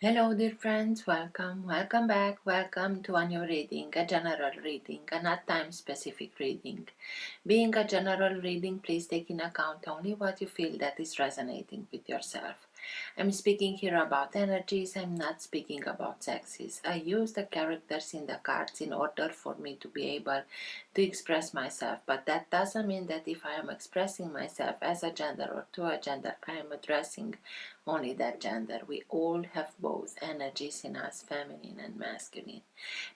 Hello dear friends, welcome back, welcome to a new reading, a general reading, a not time specific reading. Being a general reading, please take in account only what you feel that is resonating with yourself. I'm speaking here about energies, I'm not speaking about sexes. I use the characters in the cards in order for me to be able to express myself, but that doesn't mean that if I am expressing myself as a gender or to a gender, I am addressing only that gender. We all have both energies in us, feminine and masculine.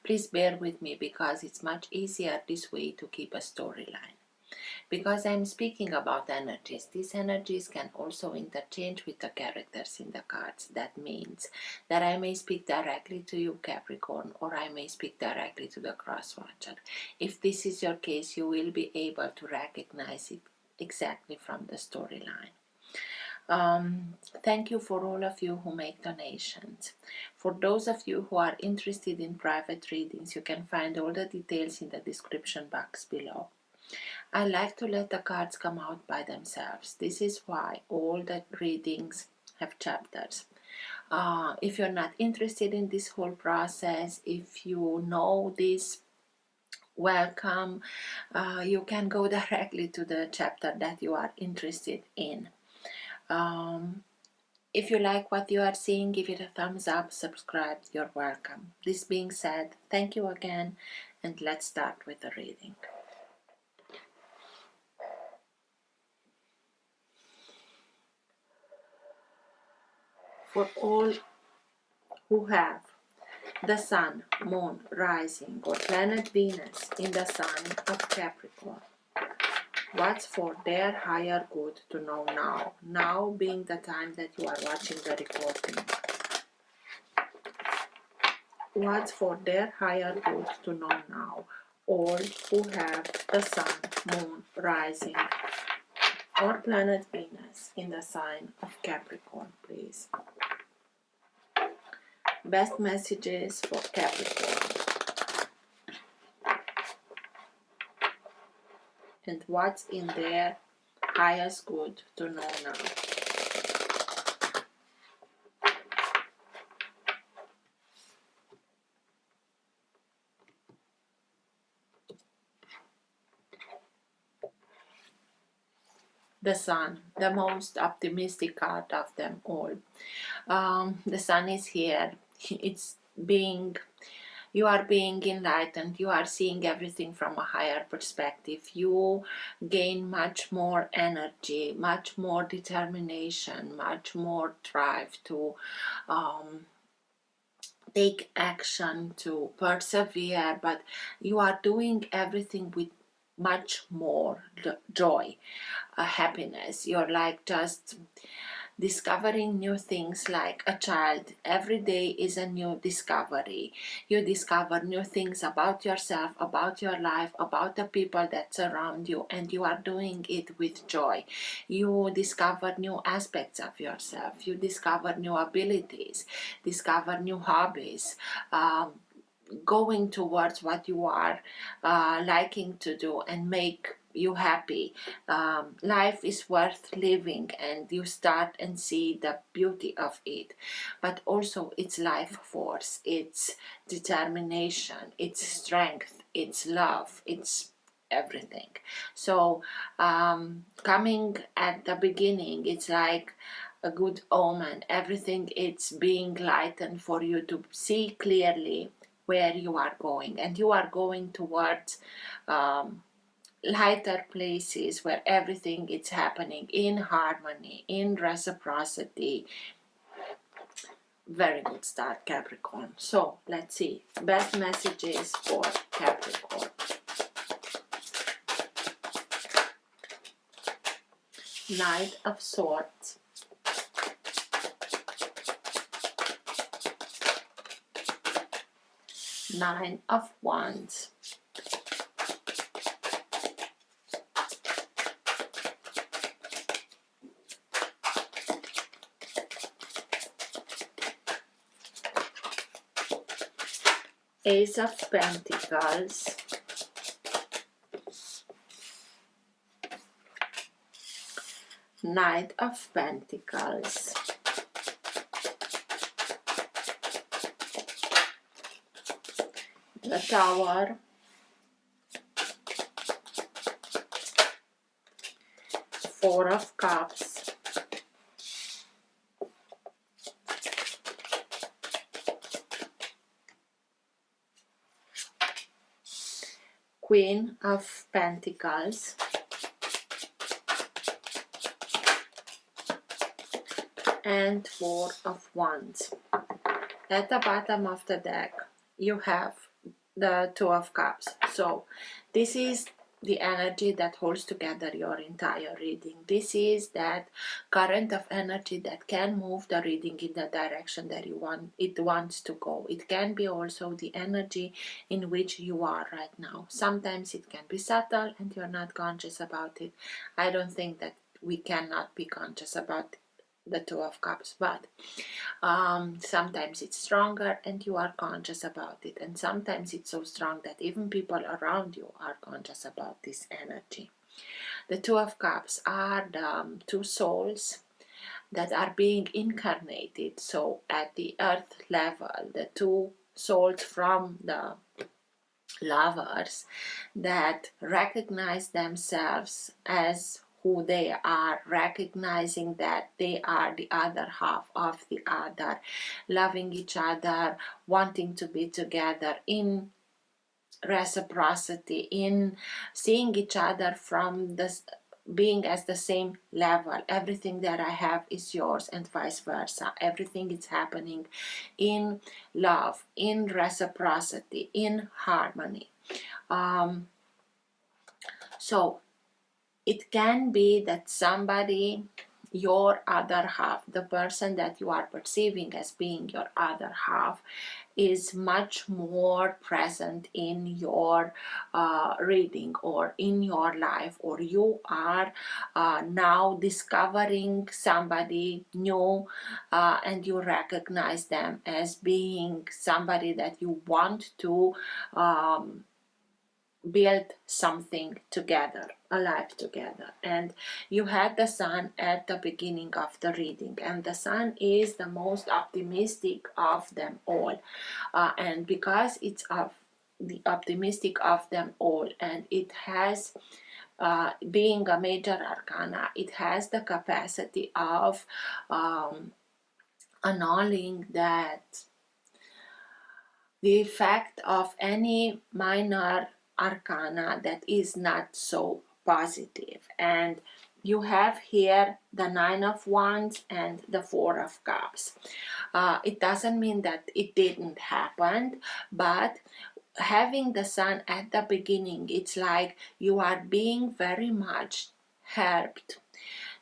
Please bear with me because it's much easier this way to keep a storyline. Because I'm speaking about energies, these energies can also interchange with the characters in the cards. That means that I may speak directly to you, Capricorn, or I may speak directly to the cross-watcher. If this is your case, you will be able to recognize it exactly from the storyline. Thank you for all of you who make donations. For those of you who are interested in private readings, you can find all the details in the description box below. I like to let the cards come out by themselves. This is why all the readings have chapters. If you're not interested in this whole process, if you know this, welcome. You can go directly to the chapter that you are interested in. If you like what you are seeing, give it a thumbs up, subscribe, you're welcome. This being said, thank you again, and let's start with the reading. For all who have the Sun, Moon, Rising, or planet Venus in the sign of Capricorn, what's for their higher good to know now? Now being the time that you are watching the recording. What's for their higher good to know now? All who have the Sun, Moon, Rising, or planet Venus in the sign of Capricorn, please. Best messages for Capricorn. And what's in their highest good to know now? The Sun, the most optimistic card of them all. The Sun is here. You are being enlightened. You are seeing everything from a higher perspective. You gain much more energy, much more determination, much more drive to take action, to persevere, but you are doing everything with much more joy, happiness. You're like just discovering new things like a child. Every day is a new discovery. You discover new things about yourself, about your life, about the people that surround you, and you are doing it with joy. You discover new aspects of yourself. You discover new abilities, discover new hobbies, going towards what you are liking to do and make you happy. Life is worth living, and you start and see the beauty of it, but also its life force, its determination, its strength, its love, its everything. So coming at the beginning, it's like a good omen. Everything it's being lightened for you to see clearly where you are going, and you are going towards lighter places where everything is happening in harmony, in reciprocity. Very good start, Capricorn. So let's see best messages for Capricorn. Knight of Swords, Nine of Wands, Ace of Pentacles, Knight of Pentacles, Tower, Four of Cups, Queen of Pentacles, and Four of Wands. At the bottom of the deck, you have the Two of Cups. So this is the energy that holds together your entire reading. This is that current of energy that can move the reading in the direction that it wants to go. It can be also the energy in which you are right now. Sometimes it can be subtle and you're not conscious about it. I don't think that we cannot be conscious about the Two of Cups, but sometimes it's stronger and you are conscious about it, and sometimes it's so strong that even people around you are conscious about this energy. The Two of Cups are the two souls that are being incarnated. So at the earth level, the two souls from the lovers that recognize themselves as who they are, recognizing that they are the other half of the other, loving each other, wanting to be together in reciprocity, in seeing each other from this being as the same level. Everything that I have is yours and vice versa. Everything is happening in love, in reciprocity, in harmony. So it can be that somebody, your other half, the person that you are perceiving as being your other half, is much more present in your reading or in your life, or you are now discovering somebody new and you recognize them as being somebody that you want to build something together, a life together. And you had the Sun at the beginning of the reading, and the Sun is the most optimistic of them all, and because it's of the optimistic of them all, and it has being a major arcana, it has the capacity of annulling that the effect of any minor arcana that is not so positive. And you have here the Nine of Wands and the Four of Cups. It doesn't mean that it didn't happen, but having the Sun at the beginning, it's like you are being very much helped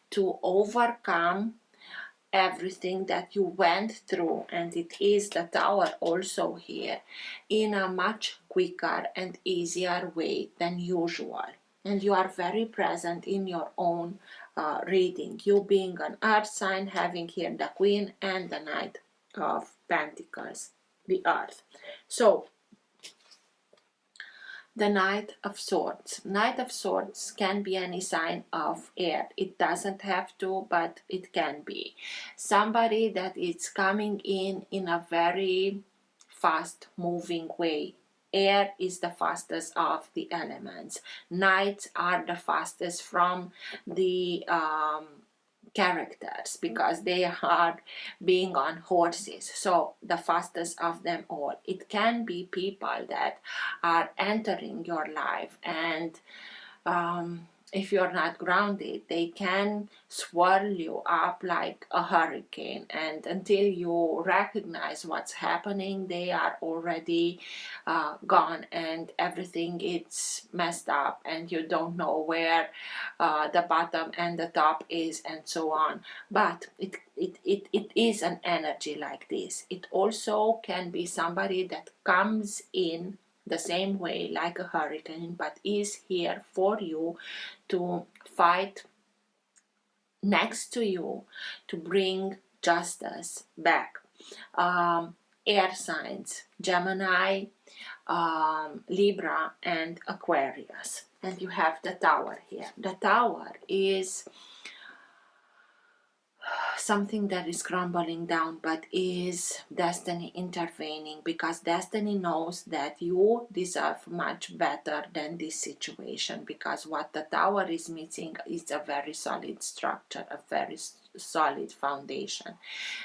to overcome everything that you went through, and it is the Tower also here, in a much quicker and easier way than usual. And you are very present in your own reading, you being an earth sign, having here the Queen and the Knight of Pentacles, the earth. So the Knight of Swords. Knight of Swords can be any sign of air. It doesn't have to, but it can be. Somebody that is coming in a very fast moving way. Air is the fastest of the elements. Knights are the fastest from the characters because they are being on horses, so the fastest of them all. It can be people that are entering your life, and if you're not grounded, they can swirl you up like a hurricane, and until you recognize what's happening, they are already gone, and everything is messed up, and you don't know where the bottom and the top is, and so on. But it is an energy like this. It also can be somebody that comes in the same way like a hurricane, but is here for you to fight next to you to bring justice back. Air signs, Gemini, Libra, and Aquarius. And you have the Tower here. The Tower is something that is crumbling down, but is destiny intervening, because destiny knows that you deserve much better than this situation, because what the tower is missing is a very solid structure, a very solid foundation.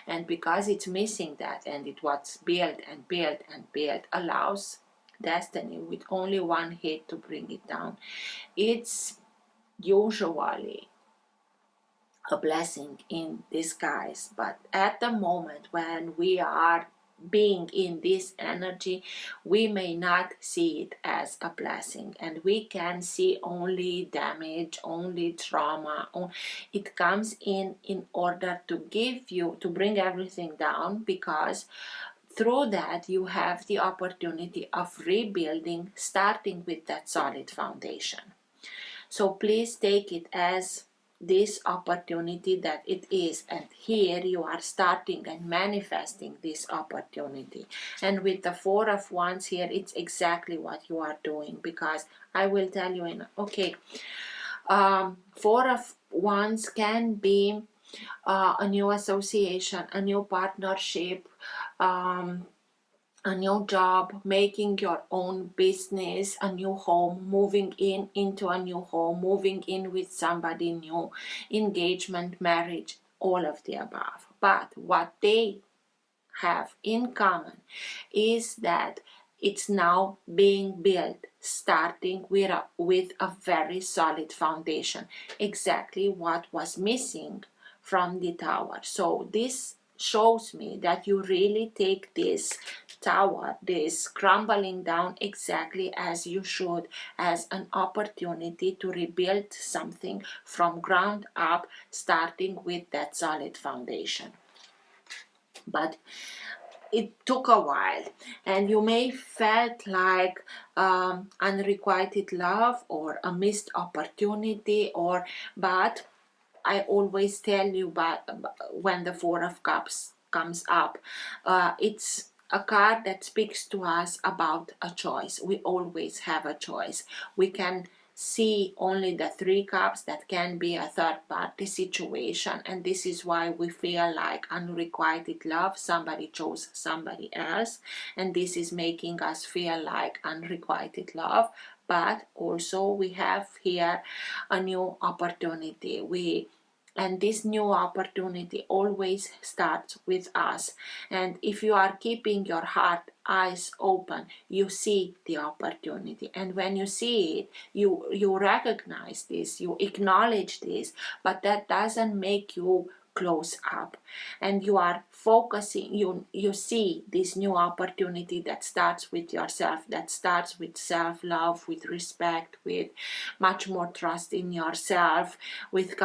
And because it's missing that, and it was built and built and built, allows destiny with only one hit to bring it down. It's usually a blessing in disguise, but at the moment when we are being in this energy, we may not see it as a blessing, and we can see only damage, only trauma. It comes in order to give you, to bring everything down, because through that you have the opportunity of rebuilding, starting with that solid foundation. So please take it as this opportunity that it is, and here you are starting and manifesting this opportunity. And with the Four of Wands here, it's exactly what you are doing, because I will tell you in Four of Wands can be a new association, a new partnership, a new job, making your own business, a new home, moving into a new home, moving in with somebody new, engagement, marriage, all of the above. But what they have in common is that it's now being built, starting with a very solid foundation, exactly what was missing from the tower. So this shows me that you really take this tower, this crumbling down, exactly as you should, as an opportunity to rebuild something from ground up, starting with that solid foundation. But it took a while, and you may felt like unrequited love or a missed opportunity, but I always tell you, but when the Four of Cups comes up, it's a card that speaks to us about a choice. We always have a choice. We can see only the Three Cups, that can be a third party situation, and this is why we feel like unrequited love, somebody chose somebody else, and this is making us feel like unrequited love. But also we have here a new opportunity. And this new opportunity always starts with us. And if you are keeping your heart, eyes open, you see the opportunity. And when you see it, you recognize this, you acknowledge this, but that doesn't make you close up, and you are focusing, you see this new opportunity that starts with yourself, that starts with self-love, with respect, with much more trust in yourself, with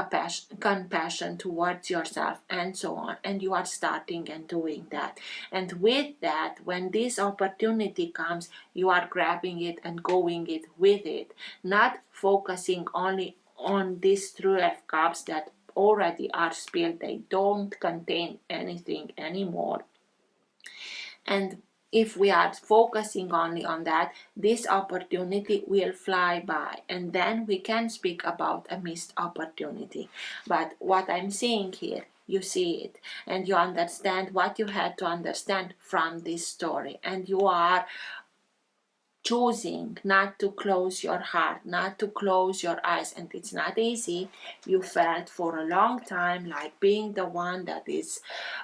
compassion towards yourself, and so on. And you are starting and doing that, and with that, when this opportunity comes, you are grabbing it and going it with it, not focusing only on these Three of Cups that already are spilled. They don't contain anything anymore. And if we are focusing only on that, this opportunity will fly by, and then we can speak about a missed opportunity. But what I'm seeing here, you see it, and you understand what you had to understand from this story, and you are choosing not to close your heart, not to close your eyes. And it's not easy. You felt for a long time like being the one that is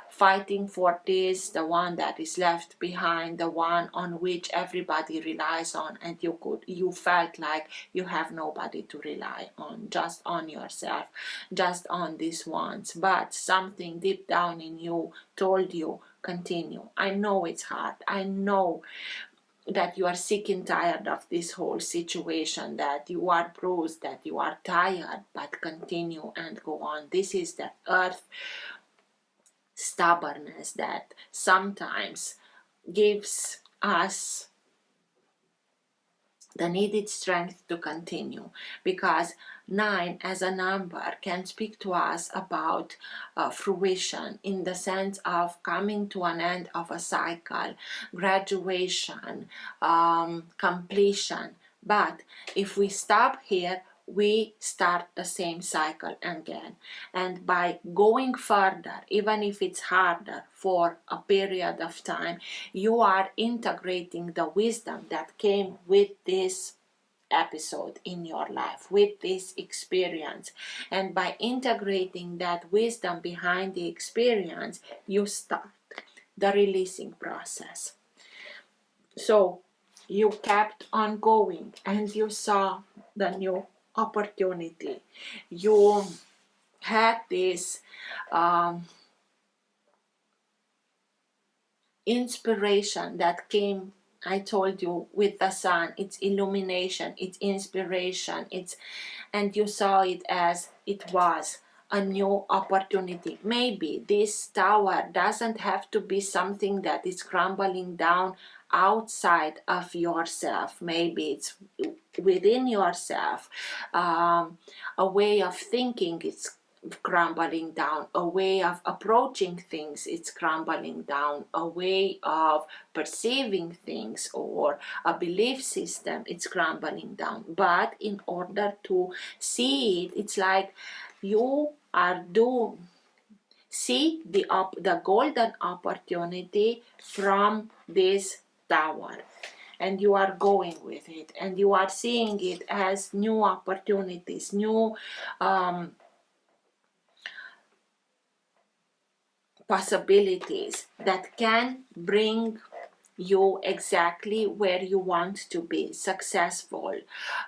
fighting for this, the one that is left behind, the one on which everybody relies on, and you felt like you have nobody to rely on, just on yourself, just on these ones. But something deep down in you told you, continue. I know it's hard. I know that you are sick and tired of this whole situation, that you are bruised, that you are tired, but continue and go on. This is the earth stubbornness that sometimes gives us the needed strength to continue, because 9 as a number can speak to us about fruition, in the sense of coming to an end of a cycle, graduation, completion. But if we stop here, we start the same cycle again. And by going further, even if it's harder for a period of time, you are integrating the wisdom that came with this episode in your life, with this experience. And by integrating that wisdom behind the experience, you start the releasing process. So you kept on going and you saw the new opportunity. You had this inspiration that came, I told you, with the sun. It's illumination, it's inspiration, and you saw it as it was a new opportunity. Maybe this tower doesn't have to be something that is crumbling down outside of yourself. Maybe it's within yourself. A way of thinking is crumbling down, a way of approaching things, it's crumbling down, a way of perceiving things or a belief system, it's crumbling down. But in order to see it, it's like you are see the golden opportunity from this tower, and you are going with it, and you are seeing it as new opportunities, new possibilities that can bring you exactly where you want to be: successful,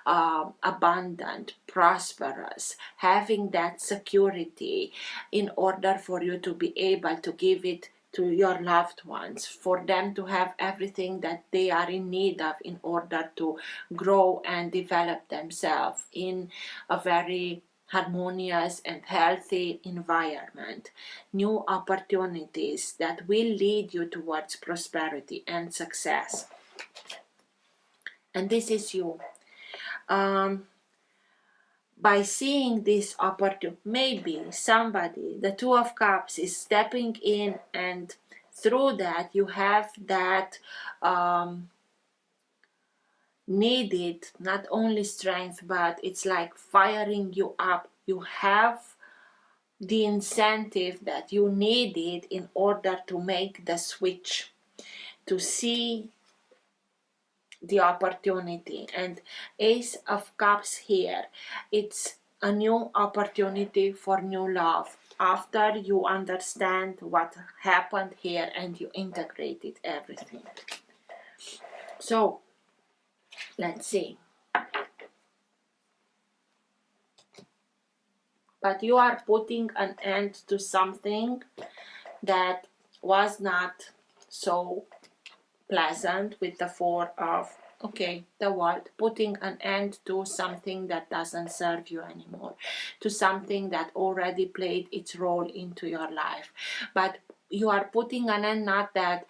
abundant, prosperous, having that security in order for you to be able to give it to your loved ones, for them to have everything that they are in need of in order to grow and develop themselves in a very harmonious and healthy environment. New opportunities that will lead you towards prosperity and success. And this is you. By seeing this opportunity, maybe somebody, the Two of Cups, is stepping in, and through that you have that needed not only strength, but it's like firing you up. You have the incentive that you needed in order to make the switch, to see the opportunity. And Ace of Cups here, it's a new opportunity for new love after you understand what happened here and you integrated everything. So let's see. But you are putting an end to something that was not so pleasant with the Four of the World, putting an end to something that doesn't serve you anymore, to something that already played its role into your life. But you are putting an end, not that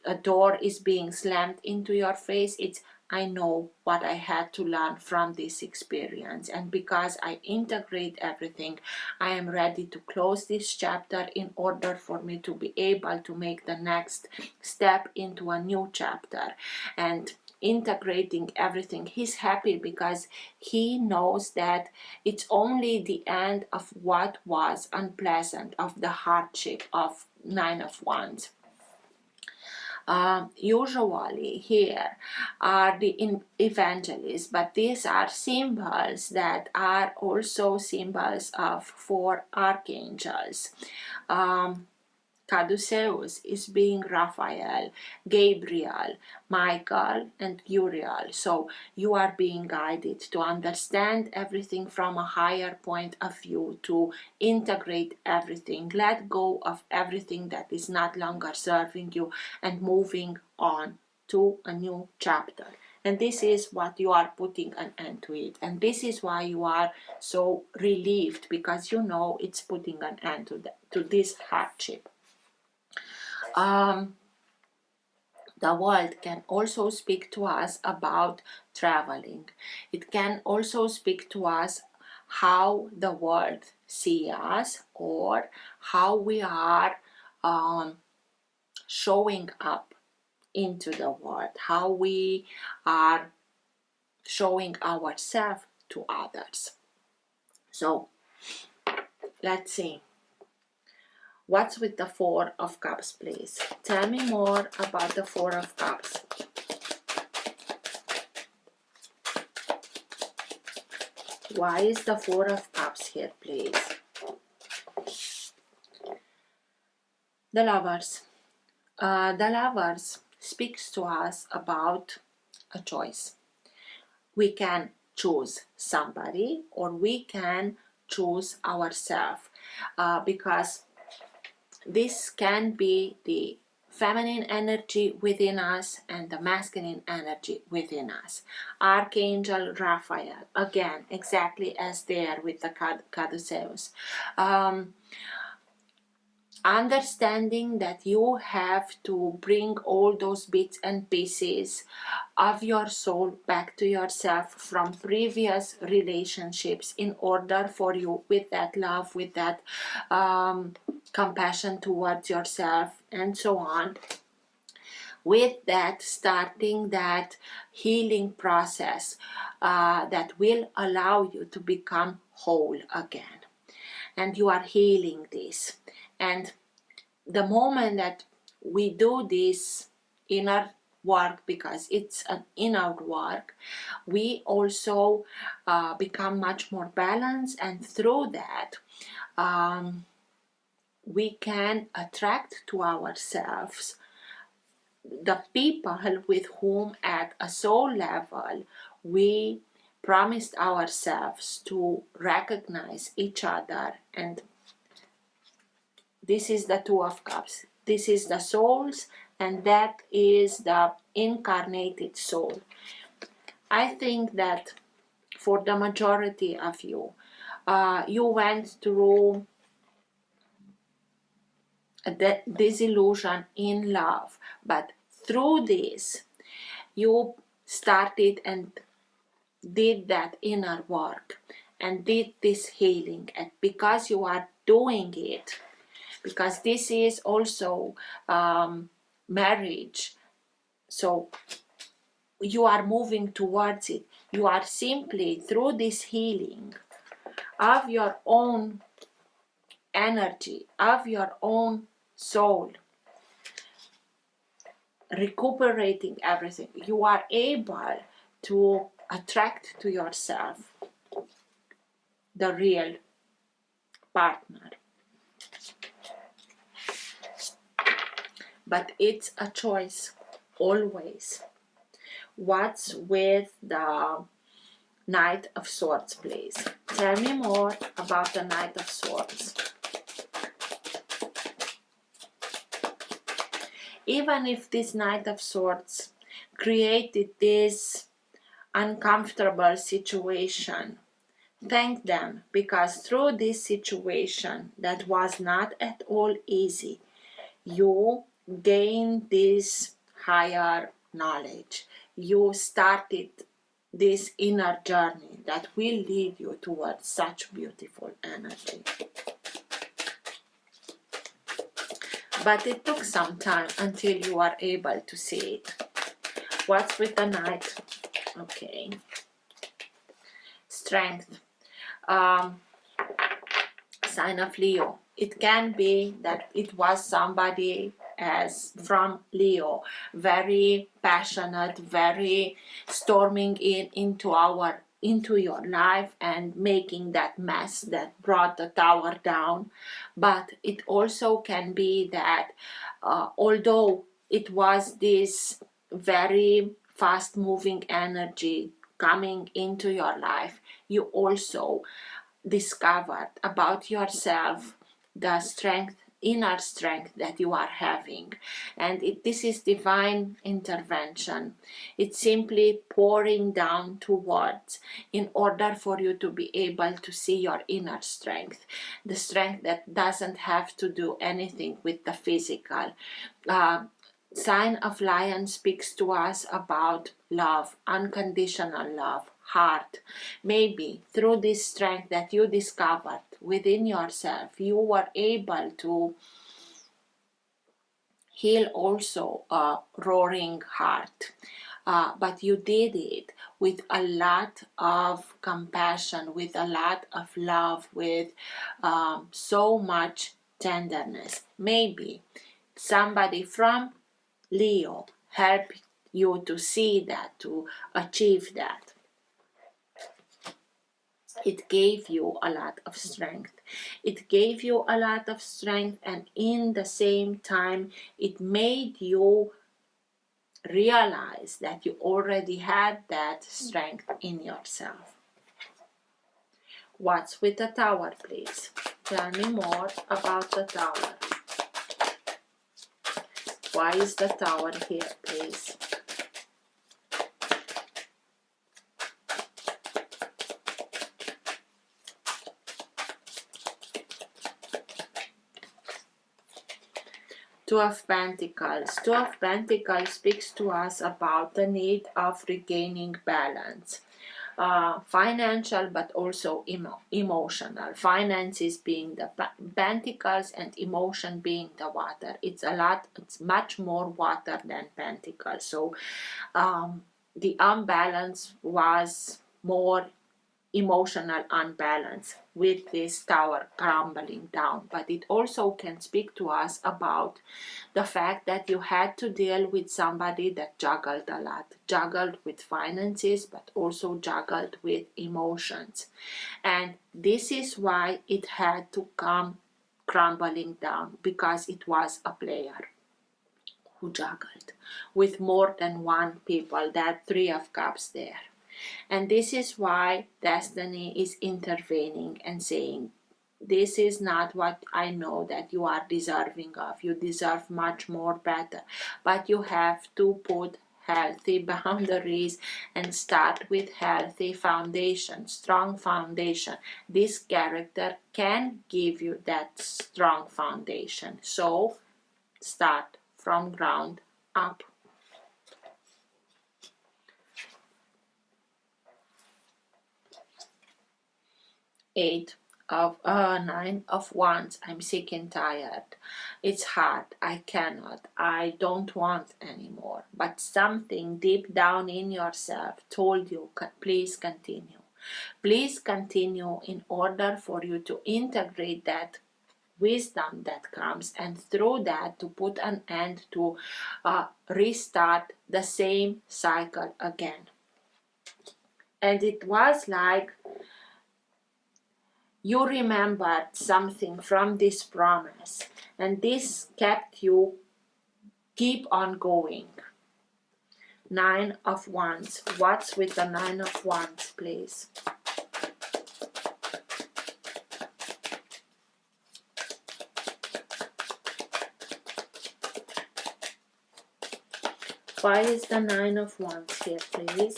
a door is being slammed into your face. It's, I know what I had to learn from this experience, and because I integrate everything, I am ready to close this chapter in order for me to be able to make the next step into a new chapter. And integrating everything, he's happy because he knows that it's only the end of what was unpleasant, of the hardship of Nine of Wands. Usually here are the evangelists, but these are symbols that are also symbols of four archangels. Caduceus is being Raphael, Gabriel, Michael, and Uriel. So you are being guided to understand everything from a higher point of view, to integrate everything, let go of everything that is not longer serving you, and moving on to a new chapter. And this is what you are putting an end to it. And this is why you are so relieved, because you know it's putting an end to this hardship. The world can also speak to us about traveling. It can also speak to us how the world sees us, or how we are showing up into the world, how we are showing ourselves to others. So let's see. What's with the Four of Cups, please? Tell me more about the Four of Cups. Why is the Four of Cups here, please? The Lovers. The Lovers speaks to us about a choice. We can choose somebody or we can choose ourselves, because this can be the feminine energy within us and the masculine energy within us. Archangel Raphael, again, exactly as there with the Caduceus. Understanding that you have to bring all those bits and pieces of your soul back to yourself from previous relationships in order for you, with that love, with that compassion towards yourself and so on, with that starting that healing process that will allow you to become whole again. And you are healing this. And the moment that we do this inner work, because it's an inner work, we also become much more balanced, and through that we can attract to ourselves the people with whom at a soul level we promised ourselves to recognize each other. And this is the Two of Cups. This is the souls, and that is the incarnated soul. I think that for the majority of you, you went through a disillusion in love, but through this, you started and did that inner work and did this healing. And because you are doing it, because this is also marriage, so you are moving towards it. You are simply, through this healing of your own energy, of your own soul, recuperating everything, you are able to attract to yourself the real partner. But it's a choice, always. What's with the Knight of Swords, please? Tell me more about the Knight of Swords. Even if this Knight of Swords created this uncomfortable situation, thank them, because through this situation that was not at all easy, you gained this higher knowledge. You started this inner journey that will lead you towards such beautiful energy. But it took some time until you are able to see it. What's with the Knight? Okay. Strength. Sign of Leo. It can be that it was somebody as from Leo, very passionate, very storming into your life and making that mess that brought the tower down. But it also can be that although it was this very fast moving energy coming into your life, you also discovered about yourself the strength, inner strength that you are having. And this is divine intervention. It's simply pouring down towards in order for you to be able to see your inner strength, the strength that doesn't have to do anything with the physical. Sign of Lion speaks to us about love, unconditional love, heart. Maybe through this strength that you discovered within yourself, you were able to heal also a roaring heart. but you did it with a lot of compassion, with a lot of love, with so much tenderness. Maybe somebody from Leo helped you to see that, to achieve that. It gave you a lot of strength. It gave you a lot of strength, and in the same time, it made you realize that you already had that strength in yourself. What's with the Tower, please? Tell me more about the Tower. Why is the Tower here, please? Two of Pentacles. Two of Pentacles speaks to us about the need of regaining balance. Financial, but also emotional. Finances being the Pentacles and emotion being the water. It's much more water than Pentacles. So the unbalance was more emotional unbalance with this Tower crumbling down. But it also can speak to us about the fact that you had to deal with somebody that juggled a lot, juggled with finances, but also juggled with emotions. And this is why it had to come crumbling down, because it was a player who juggled with more than one people. That Three of Cups there. And this is why Destiny is intervening and saying, this is not what I know that you are deserving of. You deserve much more better. But you have to put healthy boundaries and start with healthy foundation, strong foundation. This character can give you that strong foundation. So start from ground up. Nine of Wands. I'm sick and tired. It's hard. I cannot. I don't want anymore. But something deep down in yourself told you, please continue. Please continue in order for you to integrate that wisdom that comes, and through that to put an end to restart the same cycle again. And it was like you remembered something from this promise, and this kept you keep on going. Nine of Wands. What's with the Nine of Wands, please? Why is the Nine of Wands here, please?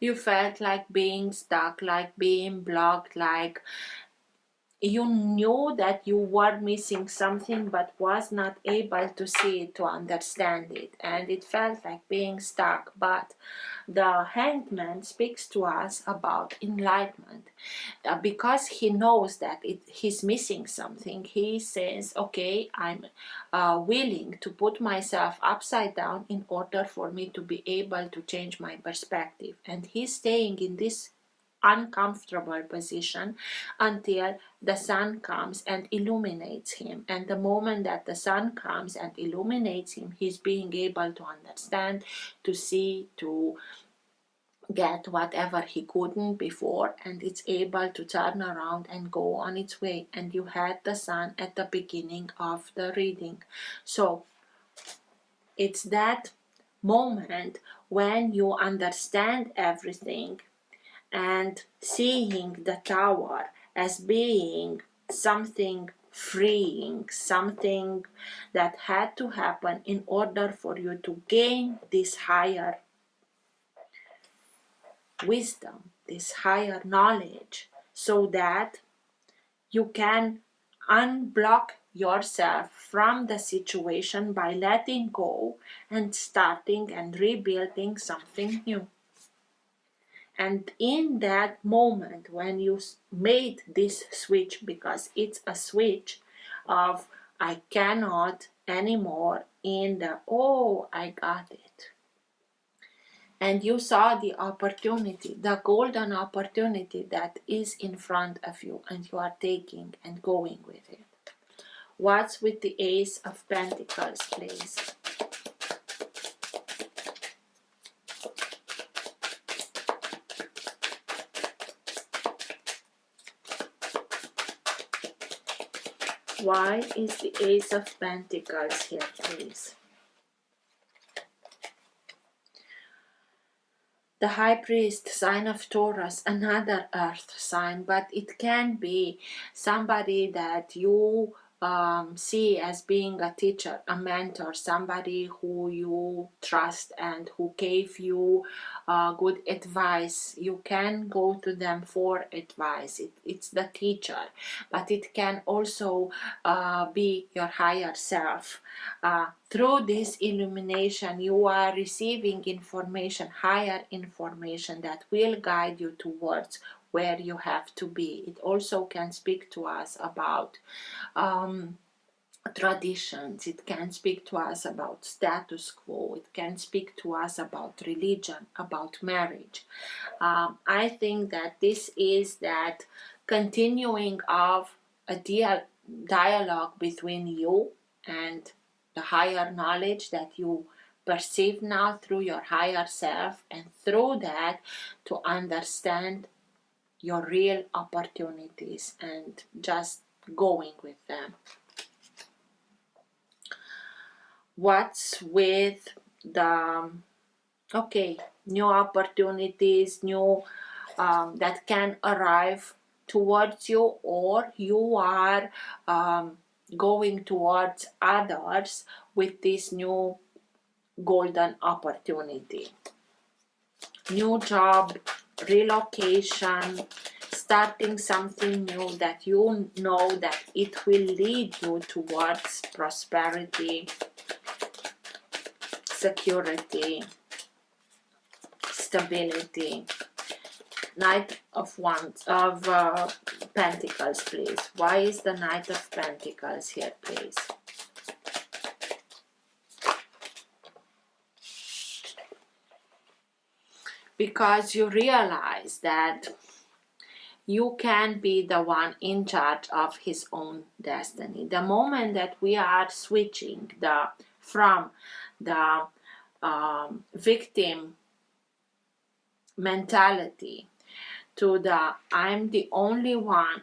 You felt like being stuck, like being blocked, like you knew that you were missing something but was not able to see it, to understand it, and it felt like being stuck. But the Hanged speaks to us about enlightenment, because he knows that he's missing something. He says, okay, I'm willing to put myself upside down in order for me to be able to change my perspective, and he's staying in this uncomfortable position until the sun comes and illuminates him. And the moment that the sun comes and illuminates him, he's being able to understand, to see, to get whatever he couldn't before, and it's able to turn around and go on its way. And you had the sun at the beginning of the reading. So it's that moment when you understand everything and seeing the Tower as being something freeing, something that had to happen in order for you to gain this higher wisdom, this higher knowledge, so that you can unblock yourself from the situation by letting go and starting and rebuilding something new. And in that moment when you made this switch, because it's a switch of I cannot anymore, in the oh, I got it, and you saw the opportunity, the golden opportunity that is in front of you, and you are taking and going with it. What's with the Ace of Pentacles, please? Why is the Ace of Pentacles here, please? The High Priest, sign of Taurus, another earth sign, but it can be somebody that you see as being a teacher, a mentor, somebody who you trust and who gave you good advice. You can go to them for advice. It's the teacher, but it can also be your higher self. Through this illumination, you are receiving information, higher information that will guide you towards where you have to be. It also can speak to us about traditions. It can speak to us about status quo. It can speak to us about religion, about marriage. I think that this is that continuing of a dialogue between you and the higher knowledge that you perceive now through your higher self, and through that to understand your real opportunities and just going with them. What's with the new opportunities, new that can arrive towards you, or you are going towards others with this new golden opportunity? New job, relocation, starting something new that you know that it will lead you towards prosperity, security, stability. Knight of Pentacles, please. Why is the Knight of Pentacles here, please? Because you realize that you can be the one in charge of his own destiny. The moment that we are switching from the victim mentality to the I'm the only one,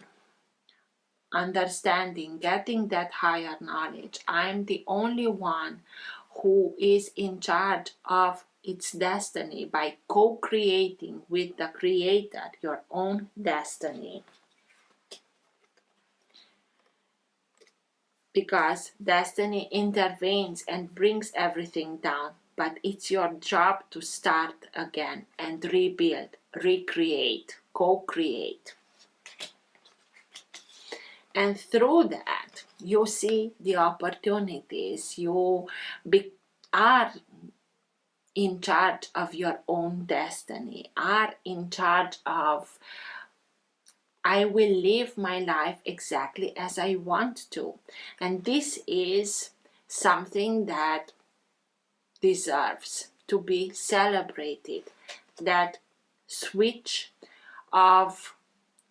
understanding, getting that higher knowledge, I'm the only one who is in charge of its destiny, by co-creating with the creator your own destiny. Because destiny intervenes and brings everything down, but it's your job to start again and rebuild, recreate, co-create. And through that, you see the opportunities. You are in charge of your own destiny, are in charge of, I will live my life exactly as I want to. And this is something that deserves to be celebrated. That switch of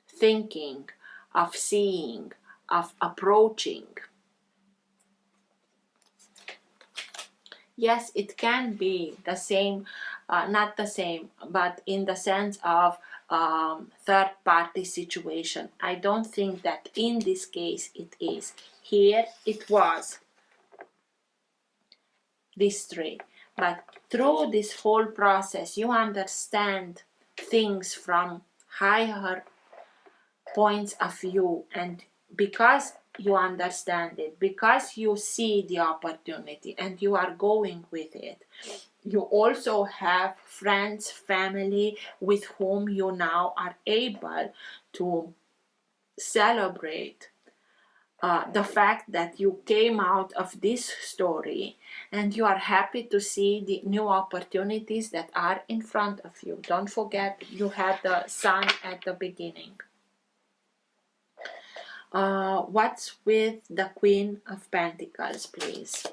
thinking, of seeing, of approaching. Yes, it can be the same, not the same, but in the sense of third-party situation. I don't think that in this case it is. Here it was this three. But through this whole process, you understand things from higher points of view, and because you understand it, because you see the opportunity and you are going with it, you also have friends, family with whom you now are able to celebrate the fact that you came out of this story and you are happy to see the new opportunities that are in front of you. Don't forget, you had the sun at the beginning. What's with the Queen of Pentacles, please?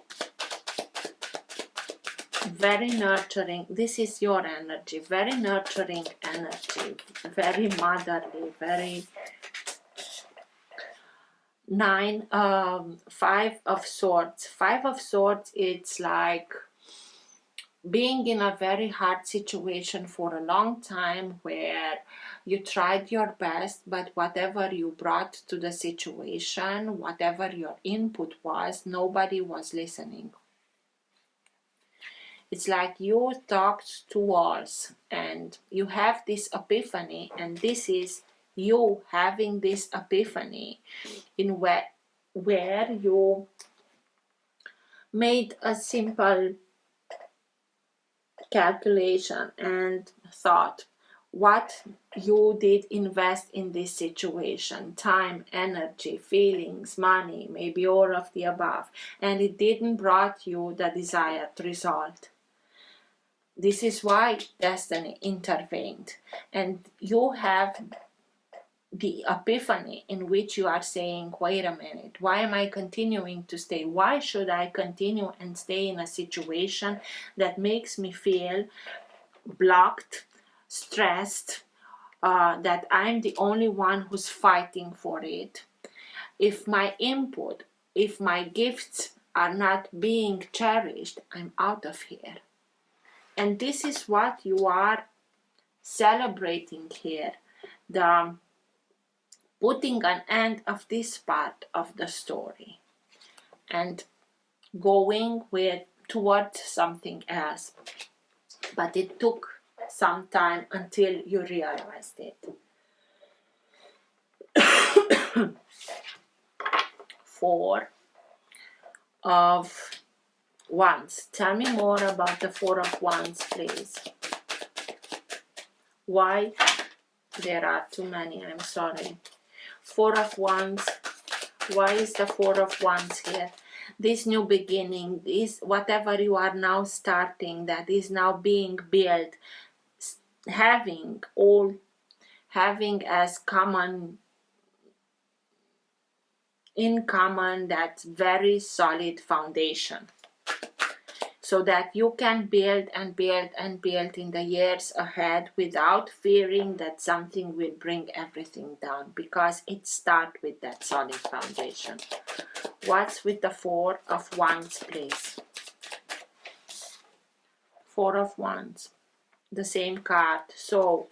Very nurturing. This is your energy. Very nurturing energy. Very motherly. Very Five of Swords. Five of Swords, it's like being in a very hard situation for a long time where you tried your best, but whatever you brought to the situation, whatever your input was, nobody was listening. It's like you talked to walls and you have this epiphany, and this is you having this epiphany in where you made a simple calculation and thought what you did invest in this situation: time, energy, feelings, money, maybe all of the above, and it didn't brought you the desired result. This is why destiny intervened, and you have the epiphany in which you are saying, wait a minute, why am I continuing to stay? Why should I continue and stay in a situation that makes me feel blocked, stressed, that I'm the only one who's fighting for it? If my input, if my gifts are not being cherished, I'm out of here. And this is what you are celebrating here, the putting an end of this part of the story and going towards something else. But it took some time until you realized it. Four of Wands. Tell me more about the Four of Wands, please. Why? There are too many, I'm sorry. Four of Wands. Why is the Four of Wands here? This new beginning, this whatever you are now starting, that is now being built, having as in common that very solid foundation, so that you can build and build and build in the years ahead without fearing that something will bring everything down, because it starts with that solid foundation. What's with the Four of Wands, please? Four of Wands, the same card. So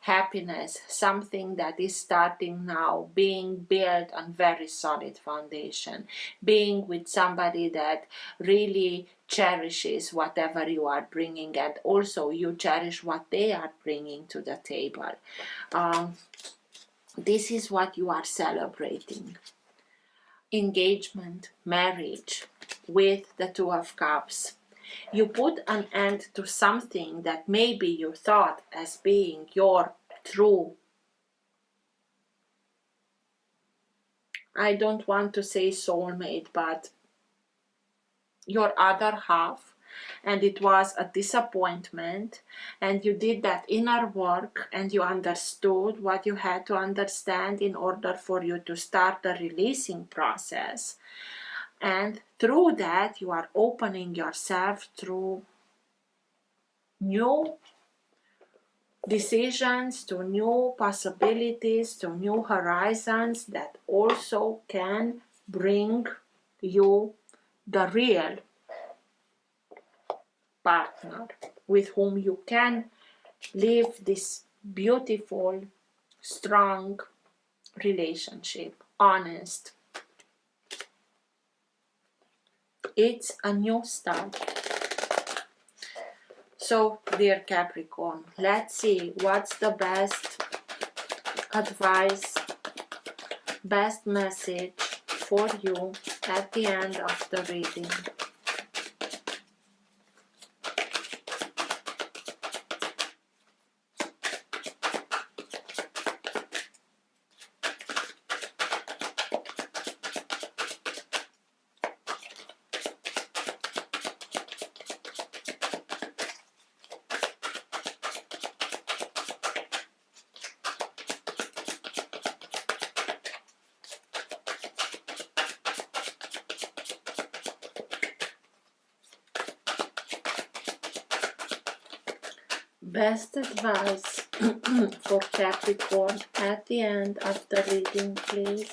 happiness, something that is starting now, being built on very solid foundation, being with somebody that really cherishes whatever you are bringing, and also you cherish what they are bringing to the table. This is what you are celebrating. Engagement, marriage, with the Two of Cups. You put an end to something that maybe you thought as being your true, I don't want to say soulmate, but your other half, and it was a disappointment, and you did that inner work and you understood what you had to understand in order for you to start the releasing process. And through that you are opening yourself through new decisions, to new possibilities, to new horizons that also can bring you the real partner with whom you can live this beautiful, strong relationship, honest. It's a new start. So, dear Capricorn, let's see what's the best advice, best message for you at the end of the reading. Best advice for Capricorn at the end of the reading, please.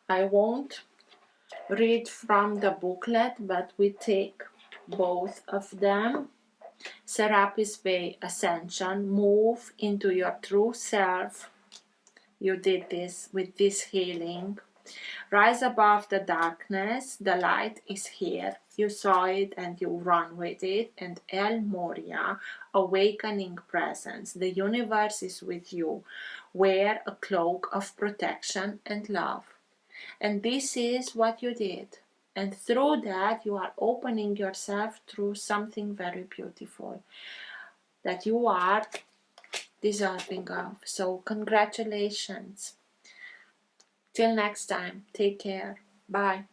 I won't read from the booklet, but we take both of them. Serapis Bay Ascension, move into your true self. You did this with this healing. Rise above the darkness, the light is here. You saw it and you run with it. And El Moria, awakening presence. The universe is with you. Wear a cloak of protection and love. And this is what you did. And through that, you are opening yourself through something very beautiful that you are deserving of. So congratulations. Till next time, take care. Bye.